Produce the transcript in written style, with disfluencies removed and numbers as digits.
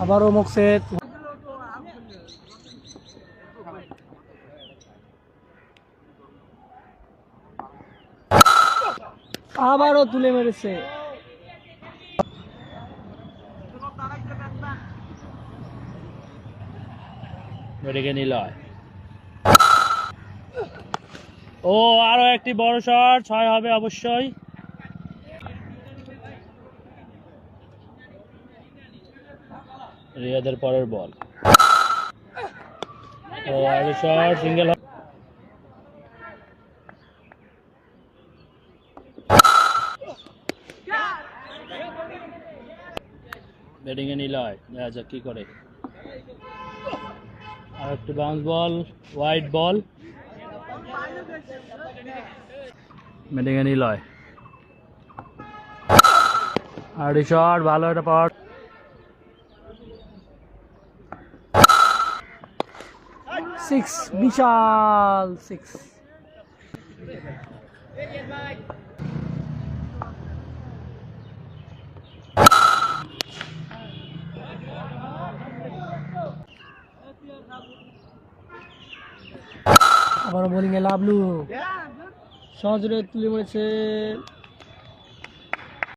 আবারও মকসেদ, আবারও তুলে মেরেছে। নিলয়, ও আরো একটি বড় শট, 6 হবে অবশ্যই। রিয়াদের পরের বল, ও আরো শট, সিঙ্গেল। ব্যাটিং এ নিলয়, দেখা যাক কি করে। আর একটু বাউন্স বল, ওয়াইড বল। ব্যাটিং এ নিলয়, আর শট, ভালো একটা পাওয়ার। সিক্স, বিশাল সিক্স। আবার বোলিং এ লাভলু, সহজে তুলে মেরেছে।